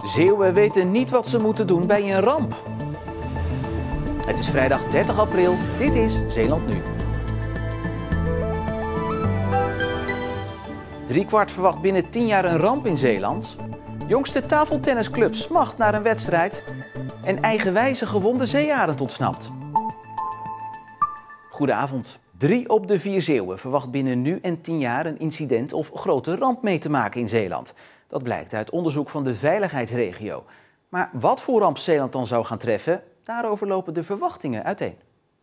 Zeeuwen weten niet wat ze moeten doen bij een ramp. Het is vrijdag 30 april. Dit is Zeeland Nu. Driekwart verwacht binnen 10 jaar een ramp in Zeeland. Jongste tafeltennisclub smacht naar een wedstrijd. En eigenwijze gewonde zeearend ontsnapt. Goedenavond. 3 op de 4 Zeeuwen verwacht binnen nu en 10 jaar een incident of grote ramp mee te maken in Zeeland. Dat blijkt uit onderzoek van de veiligheidsregio. Maar wat voor ramp Zeeland dan zou gaan treffen, daarover lopen de verwachtingen uiteen.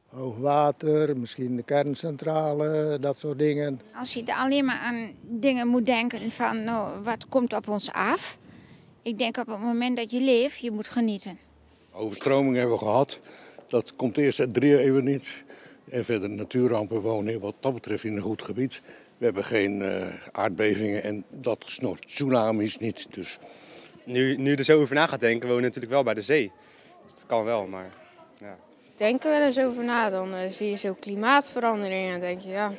Hoogwater, misschien de kerncentrale, dat soort dingen. Als je alleen maar aan dingen moet denken van nou, wat komt op ons af. Ik denk op het moment dat je leeft, je moet genieten. Overstromingen hebben we gehad. Dat komt eerst 3 eeuwen niet. En verder natuurrampen wonen wat dat betreft in een goed gebied. We hebben geen aardbevingen en dat snort tsunamis niet. Dus. Nu er zo over na gaat denken, we wonen natuurlijk wel bij de zee. Dus dat kan wel, maar ja. Denk er wel eens over na, dan zie je zo klimaatverandering en denk je, ja,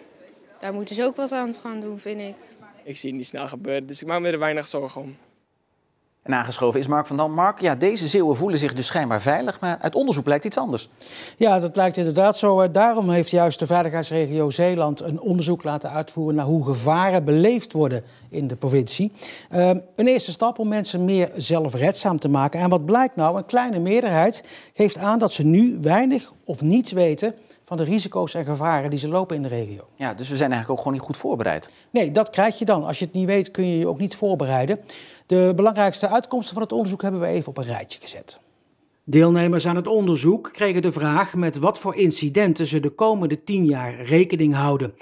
daar moeten ze ook wat aan gaan doen, vind ik. Ik zie het niet snel gebeuren, dus ik maak me er weinig zorgen om. En aangeschoven is Mark van Dam. Mark, ja, deze Zeeuwen voelen zich dus schijnbaar veilig, maar uit onderzoek blijkt iets anders. Ja, dat blijkt inderdaad zo. Daarom heeft juist de veiligheidsregio Zeeland een onderzoek laten uitvoeren naar hoe gevaren beleefd worden in de provincie. Een eerste stap om mensen meer zelfredzaam te maken. En wat blijkt nou? Een kleine meerderheid geeft aan dat ze nu weinig of niets weten van de risico's en gevaren die ze lopen in de regio. Ja, dus we zijn eigenlijk ook gewoon niet goed voorbereid. Nee, dat krijg je dan. Als je het niet weet, kun je je ook niet voorbereiden. De belangrijkste uitkomsten van het onderzoek hebben we even op een rijtje gezet. Deelnemers aan het onderzoek kregen de vraag met wat voor incidenten ze de komende 10 jaar rekening houden.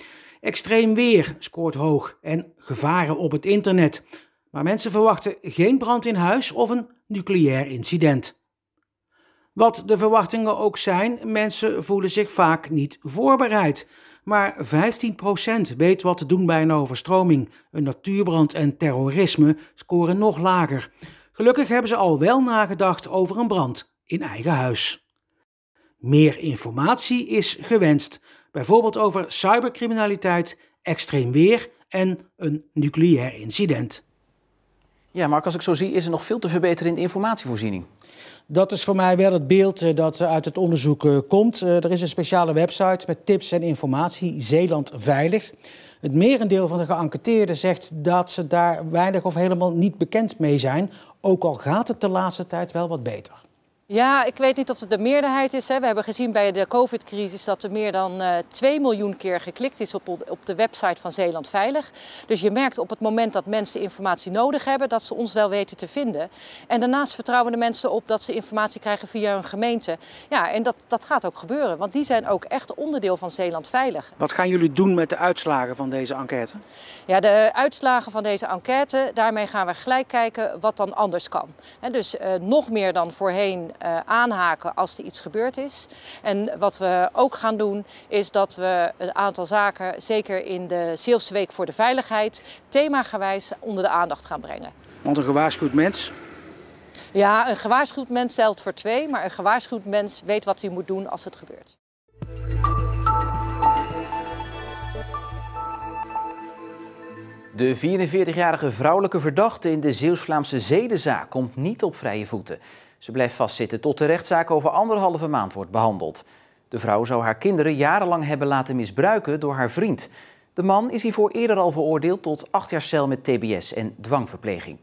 Extreem weer scoort hoog en gevaren op het internet. Maar mensen verwachten geen brand in huis of een nucleair incident. Wat de verwachtingen ook zijn, mensen voelen zich vaak niet voorbereid. Maar 15% weet wat te doen bij een overstroming. Een natuurbrand en terrorisme scoren nog lager. Gelukkig hebben ze al wel nagedacht over een brand in eigen huis. Meer informatie is gewenst. Bijvoorbeeld over cybercriminaliteit, extreem weer en een nucleair incident. Ja, Mark, als ik zo zie, is er nog veel te verbeteren in de informatievoorziening. Dat is voor mij wel het beeld dat uit het onderzoek komt. Er is een speciale website met tips en informatie, Zeeland Veilig. Het merendeel van de geënquêteerden zegt dat ze daar weinig of helemaal niet bekend mee zijn. Ook al gaat het de laatste tijd wel wat beter. Ja, ik weet niet of het de meerderheid is. We hebben gezien bij de COVID-crisis dat er meer dan 2 miljoen keer geklikt is op de website van Zeeland Veilig. Dus je merkt op het moment dat mensen informatie nodig hebben, dat ze ons wel weten te vinden. En daarnaast vertrouwen de mensen op dat ze informatie krijgen via hun gemeente. Ja, en dat gaat ook gebeuren, want die zijn ook echt onderdeel van Zeeland Veilig. Wat gaan jullie doen met de uitslagen van deze enquête? Ja, de uitslagen van deze enquête, daarmee gaan we gelijk kijken wat dan anders kan. En dus nog meer dan voorheen aanhaken als er iets gebeurd is. En wat we ook gaan doen is dat we een aantal zaken, zeker in de Zeeuwse Week voor de Veiligheid, themagewijs onder de aandacht gaan brengen. Want een gewaarschuwd mens? Ja, een gewaarschuwd mens telt voor 2, maar een gewaarschuwd mens weet wat hij moet doen als het gebeurt. De 44-jarige vrouwelijke verdachte in de Zeeuws-Vlaamse zedenzaak komt niet op vrije voeten. Ze blijft vastzitten tot de rechtszaak over 1,5 maand wordt behandeld. De vrouw zou haar kinderen jarenlang hebben laten misbruiken door haar vriend. De man is hiervoor eerder al veroordeeld tot 8 jaar cel met tbs en dwangverpleging.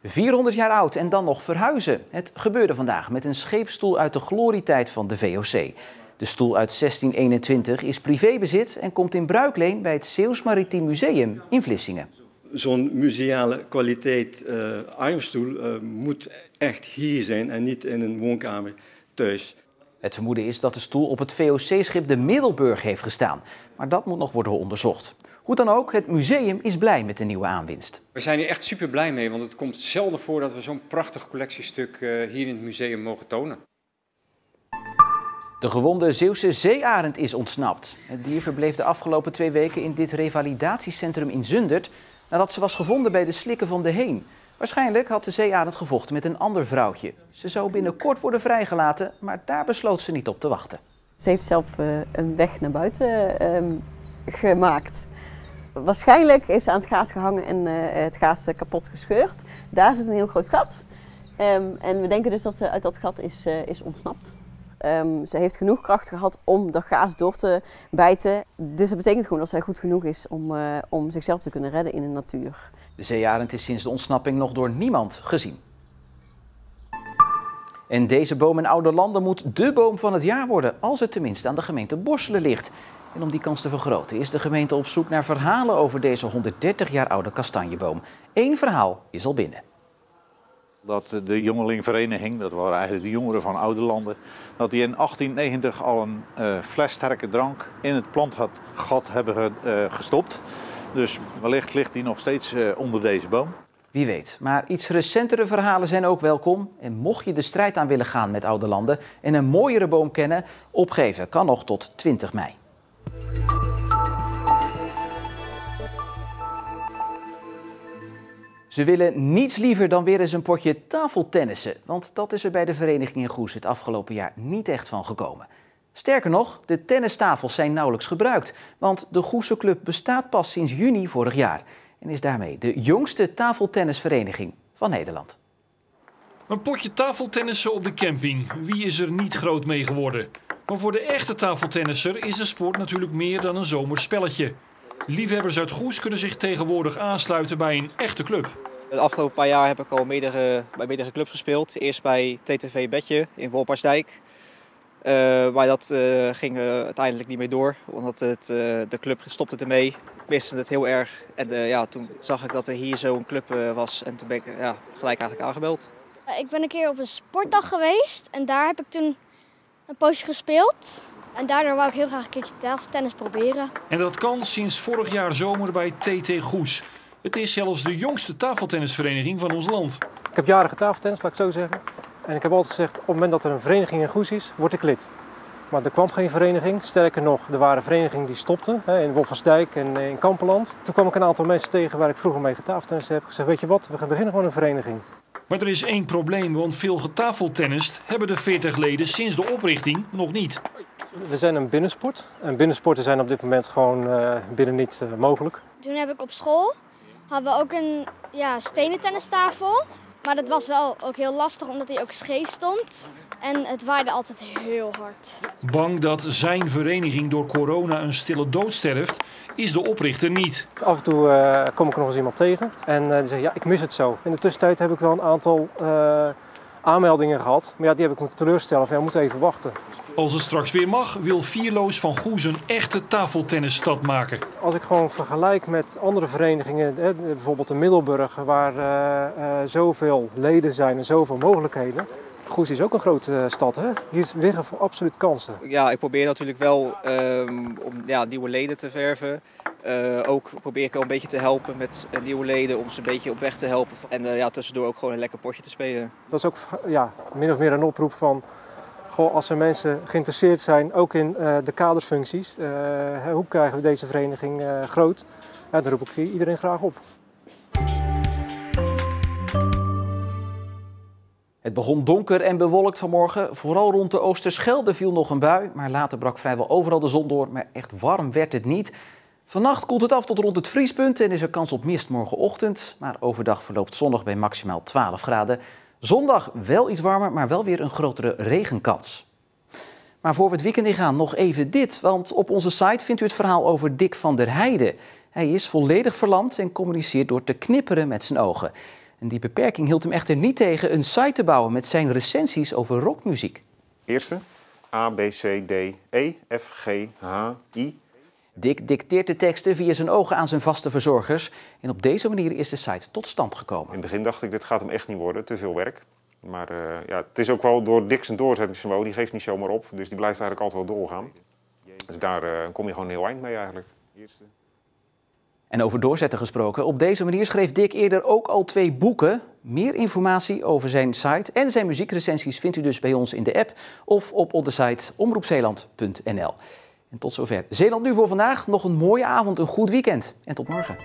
400 jaar oud en dan nog verhuizen. Het gebeurde vandaag met een scheepsstoel uit de glorietijd van de VOC. De stoel uit 1621 is privébezit en komt in bruikleen bij het Zeeuws Maritiem Museum in Vlissingen. Zo'n museale kwaliteit armstoel moet echt hier zijn en niet in een woonkamer thuis. Het vermoeden is dat de stoel op het VOC-schip de Middelburg heeft gestaan. Maar dat moet nog worden onderzocht. Hoe dan ook, het museum is blij met de nieuwe aanwinst. We zijn hier echt super blij mee, want het komt zelden voor dat we zo'n prachtig collectiestuk hier in het museum mogen tonen. De gewonde Zeeuwse zeearend is ontsnapt. Het dier verbleef de afgelopen 2 weken in dit revalidatiecentrum in Zundert nadat ze was gevonden bij de slikken van de Heen. Waarschijnlijk had de zeearend gevochten met een ander vrouwtje. Ze zou binnenkort worden vrijgelaten, maar daar besloot ze niet op te wachten. Ze heeft zelf een weg naar buiten gemaakt. Waarschijnlijk is ze aan het gaas gehangen en het gaas kapot gescheurd. Daar zit een heel groot gat. En we denken dus dat ze uit dat gat is ontsnapt. Ze heeft genoeg kracht gehad om dat gaas door te bijten. Dus dat betekent gewoon dat zij goed genoeg is om zichzelf te kunnen redden in de natuur. De zeearend is sinds de ontsnapping nog door niemand gezien. En deze boom in Ouderlanden moet dé boom van het jaar worden, als het tenminste aan de gemeente Borselen ligt. En om die kans te vergroten is de gemeente op zoek naar verhalen over deze 130 jaar oude kastanjeboom. Eén verhaal is al binnen. Dat de jongelingvereniging, dat waren eigenlijk de jongeren van Ouderlanden, dat die in 1890 al een flessterke drank in het plantgat hebben gestopt. Dus wellicht ligt die nog steeds onder deze boom. Wie weet, maar iets recentere verhalen zijn ook welkom. En mocht je de strijd aan willen gaan met Ouderlanden en een mooiere boom kennen, opgeven kan nog tot 20 mei. Ze willen niets liever dan weer eens een potje tafeltennissen. Want dat is er bij de vereniging in Goes het afgelopen jaar niet echt van gekomen. Sterker nog, de tennistafels zijn nauwelijks gebruikt. Want de Goese club bestaat pas sinds juni vorig jaar. En is daarmee de jongste tafeltennisvereniging van Nederland. Een potje tafeltennissen op de camping. Wie is er niet groot mee geworden? Maar voor de echte tafeltennisser is de sport natuurlijk meer dan een zomerspelletje. Liefhebbers uit Goes kunnen zich tegenwoordig aansluiten bij een echte club. De afgelopen paar jaar heb ik al bij meerdere clubs gespeeld. Eerst bij TTV Betje in Wolparsdijk. Maar dat ging uiteindelijk niet meer door, omdat de club stopte ermee. Ik miste het heel erg. En toen zag ik dat er hier zo'n club was en toen ben ik gelijk eigenlijk aangebeld. Ik ben een keer op een sportdag geweest en daar heb ik toen een poosje gespeeld. En daardoor wou ik heel graag een keertje tennis proberen. En dat kan sinds vorig jaar zomer bij TT Goes. Het is zelfs de jongste tafeltennisvereniging van ons land. Ik heb jaren getafeltennis, laat ik zo zeggen. En ik heb altijd gezegd, op het moment dat er een vereniging in Goes is, word ik lid. Maar er kwam geen vereniging. Sterker nog, er waren verenigingen die stopten. In Wolfersdijk en in Kampenland. Toen kwam ik een aantal mensen tegen waar ik vroeger mee getafeltennis heb. Gezegd, weet je wat, we gaan beginnen gewoon een vereniging. Maar er is één probleem, want veel getafeltennist hebben de 40 leden sinds de oprichting nog niet. We zijn een binnensport. En binnensporten zijn op dit moment gewoon binnen niet mogelijk. Toen heb ik op school, hadden we ook een stenen tennistafel. Maar dat was wel ook heel lastig, omdat hij ook scheef stond. En het waaide altijd heel hard. Bang dat zijn vereniging door corona een stille dood sterft, is de oprichter niet. Af en toe kom ik er nog eens iemand tegen en die zegt, ja, ik mis het zo. In de tussentijd heb ik wel een aantal aanmeldingen gehad. Maar ja, die heb ik moeten teleurstellen van, ja, we moeten even wachten. Als het straks weer mag, wil Vierloos van Goes een echte tafeltennisstad maken. Als ik gewoon vergelijk met andere verenigingen, bijvoorbeeld in Middelburg, waar zoveel leden zijn en zoveel mogelijkheden. Goes is ook een grote stad, hè? Hier liggen voor absoluut kansen. Ja, ik probeer natuurlijk wel om nieuwe leden te verven. Ook probeer ik al een beetje te helpen met nieuwe leden om ze een beetje op weg te helpen. En tussendoor ook gewoon een lekker potje te spelen. Dat is ook min of meer een oproep van, goh, als er mensen geïnteresseerd zijn, ook in de kadersfuncties, hoe krijgen we deze vereniging groot? Ja, dan roep ik iedereen graag op. Het begon donker en bewolkt vanmorgen. Vooral rond de Oosterschelde viel nog een bui. Maar later brak vrijwel overal de zon door. Maar echt warm werd het niet. Vannacht koelt het af tot rond het vriespunt en is er kans op mist morgenochtend. Maar overdag verloopt zonnig bij maximaal 12 graden. Zondag wel iets warmer, maar wel weer een grotere regenkans. Maar voor we het weekend ingaan nog even dit. Want op onze site vindt u het verhaal over Dick van der Heijden. Hij is volledig verlamd en communiceert door te knipperen met zijn ogen. En die beperking hield hem echter niet tegen een site te bouwen met zijn recensies over rockmuziek. Eerste, A, B, C, D, E, F, G, H, I. Dick dicteert de teksten via zijn ogen aan zijn vaste verzorgers. En op deze manier is de site tot stand gekomen. In het begin dacht ik, dit gaat hem echt niet worden, te veel werk. Maar het is ook wel door Dick zijn doorzettingsvermogen, die geeft niet zomaar op. Dus die blijft eigenlijk altijd wel doorgaan. Dus daar kom je gewoon een heel eind mee eigenlijk. En over doorzetten gesproken, op deze manier schreef Dick eerder ook al 2 boeken. Meer informatie over zijn site en zijn muziekrecensies vindt u dus bij ons in de app of op onze site omroepzeeland.nl. En tot zover Zeeland Nu voor vandaag. Nog een mooie avond, een goed weekend en tot morgen.